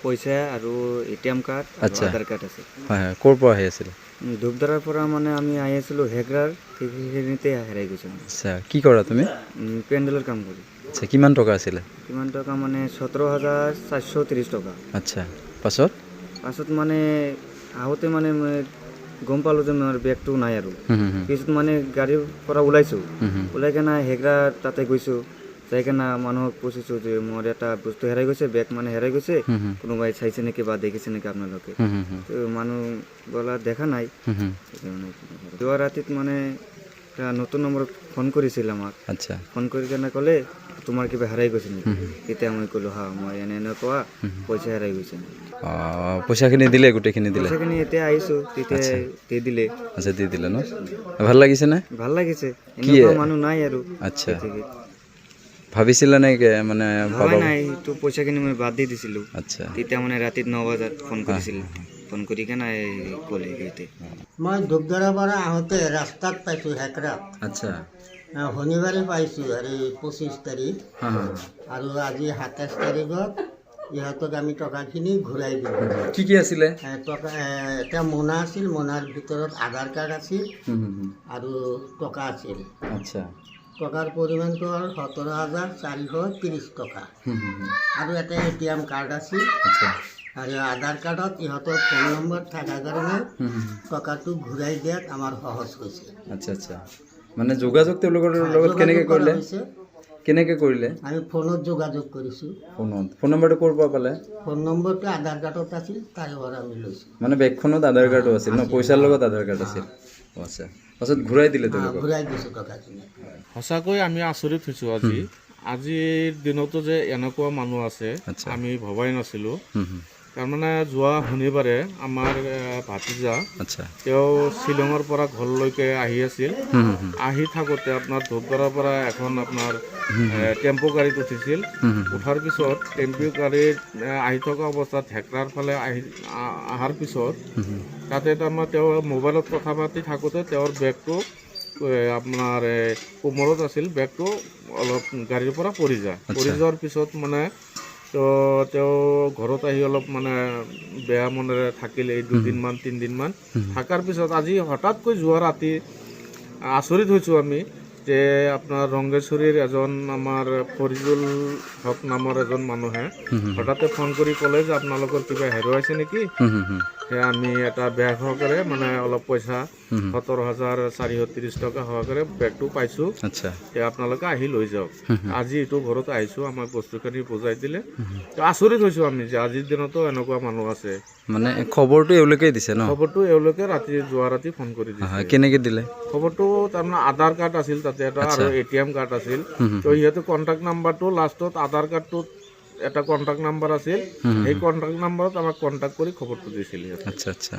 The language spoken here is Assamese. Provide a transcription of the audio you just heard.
পইচা আৰু এটিএম কাৰ্ড আৰু আচ্ছা। আধাৰ কাৰ্ড আছে। হয় হয়, ক'ৰ পৰা আহি আছিলে? ধূপধাৰাৰ পৰা মানে আমি আহি আছিলোঁ হেগৰাৰ, সেইখিনিতে হেৰাই গৈছে। আচ্ছা, কি কৰা তুমি? পেণ্ডেলৰ কাম কৰি। আচ্ছা, কিমান টকা আছিলে? কিমান টকা মানে 17,430 টকা। আচ্ছা, পাছত? পাছত মানে আহোঁতে মানে গম পালোঁ যে মোৰ বেগটো নাই আৰু। পিছত মানে গাড়ীৰ পৰা ওলাইছোঁ, ওলাই কেনে হেগৰা তাতে গৈছোঁ, যাই কেনে মানুহক পুছিছোঁ যে মোৰ এটা বস্তু হেৰাই গৈছে, বেগ মানে হেৰাই গৈছে, কোনোবাই চাইছে নেকি বা দেখিছে নেকি আপোনালোকে? তো মানুহ গলা দেখা নাই। যোৱা ৰাতিত মানে এটা নতুন নম্বৰত ফোন কৰিছিল আমাক। আচ্ছা, ফোন কৰি কেনে ক'লে তোমাৰ কিবা হেৰাই গৈছে নেকি? তেতিয়া মই ক'লোঁ হা মই এনেকুৱা পইচা হেৰাই গৈছে। পইচাখিনি দিলে, গোটেইখিনি দিলে? পইচাখিনি এতিয়া আহিছোঁ, তেতিয়া দি দিলে। আচ্ছা, দি দিলে ন? ভাল লাগিছে নে? ভাল লাগিছে, এনেকুৱা মানুহ নাই আৰু। আচ্ছা, ভাবিছিলা নে মানে ভাবা নাই, তো পইচাখিনি মই বাদ দি দিছিলোঁ। আচ্ছা, তেতিয়া মানে ৰাতি 9 বজাত ফোন কৰিছিল, ফোন কৰি কেনে ক'লে সিহঁতে। মই ধূপধাৰাৰ পৰা আহোঁতে ৰাস্তাত পাইছোঁ হেকৰাত। আচ্ছা, শনিবাৰে পাইছোঁ হেৰি 25 তাৰিখ আৰু আজি 27 তাৰিখত ইহঁতক আমি টকাখিনি ঘূৰাই দিলোঁ। কি কি আছিলে? টকা এটা মোনা আছিল, মোনাৰ ভিতৰত আধাৰ কাৰ্ড আছিল আৰু টকা আছিল। আচ্ছা, টকাৰ পৰিমাণটো হ'ল 17,430 টকা আৰু এটা এটিএম কাৰ্ড আছিল। আচ্ছা, আৰু আধাৰ কাৰ্ডত ইহঁতৰ ফোন নম্বৰ থকাৰ কাৰণে টকাটো ঘূৰাই দিয়াত আমাৰ সহজ হৈছে। আচ্ছা, আচ্ছা, মানে যোগাযোগ তেওঁলোকৰ লগত কেনেকৈ কৰিলে? কেনেকৈ কৰিলে? আমি ফোনত যোগাযোগ কৰিছোঁ। ফোন নম্বৰটো ক'ৰ পৰা পালে? ফোন নম্বৰটো আধাৰ কাৰ্ডত আছিল, তাৰে পৰা আমি লৈছোঁ। মানে বেগখনত আধাৰ কাৰ্ডো আছিল ন? পইচাৰ লগত আধাৰ কাৰ্ড আছিল? আচ্ছা, পাছত ঘূৰাই দিলে তেওঁলোকক? ঘূৰাই দিছোঁ টকাখিনি। সঁচাকৈ আমি আচৰিত হৈছোঁ আজিৰ দিনতো যে এনেকুৱা মানুহ আছে আমি ভবাই নাছিলোঁ। তাৰমানে যোৱা শনিবাৰে আমাৰ ভাতিজা আচ্ছা, তেওঁ শ্বিলঙৰ পৰা ঘৰলৈকে আহি আছিল। আহি থাকোঁতে আপোনাৰ ধূপধাৰাৰ পৰা এখন আপোনাৰ টেম্পো গাড়ীত উঠিছিল। উঠাৰ পিছত টেম্পো গাড়ীত আহি থকা অৱস্থাত হেকৰাৰ ফালে অহাৰ পিছত তাতে তাৰমানে তেওঁ মোবাইলত কথা পাতি থাকোঁতে তেওঁৰ বেগটো আপোনাৰ কোমৰত আছিল, বেগটো অলপ গাড়ীৰ পৰা পৰি যায়। পৰি যোৱাৰ পিছত মানে তেওঁ ঘৰত আহি অলপ মানে বেয়া মনেৰে থাকিল এই 2দিনমান 3দিনমান। থকাৰ পিছত আজি হঠাৎকৈ যোৱা ৰাতি আচৰিত হৈছোঁ আমি যে আপোনাৰ ৰংগেশ্বৰীৰ এজন আমাৰ ফৰিজুল হক নামৰ এজন মানুহে হঠাতে ফোন কৰি ক'লে যে আপোনালোকৰ কিবা হেৰুৱাইছে নেকি? আমি এটা বেগ সহকাৰে মানে অলপ পইচা 17,430 টকা সহকাৰে বেগটো পাইছোঁ, আপোনালোকে আহি লৈ যাওক। আজি এইটো ঘৰত আহিছোঁ, আমাক বস্তুখিনি বুজাই দিলে। আচৰিত হৈছোঁ আমি যে আজিৰ দিনতো এনেকুৱা মানুহ আছে। মানে খবৰটো এওঁলোকেই দিছে ন? খবৰটো এওঁলোকে যোৱা ৰাতি ফোন কৰি দিছে। কেনেকৈ দিলে খবৰটো? তাৰমানে আধাৰ কাৰ্ড আছিল তাতে এটা আৰু এটিএম কাৰ্ড আছিল। তো সিহঁতে কণ্টেক্ট নাম্বাৰটো লাষ্টত আধাৰ কাৰ্ডটোত এটা কণ্টেক্ট নাম্বাৰ আছিল, সেই কণ্টেক্ট নাম্বাৰত আমাক কণ্টেক্ট কৰি খবৰটো দিছিল। আচ্ছা, আচ্ছা।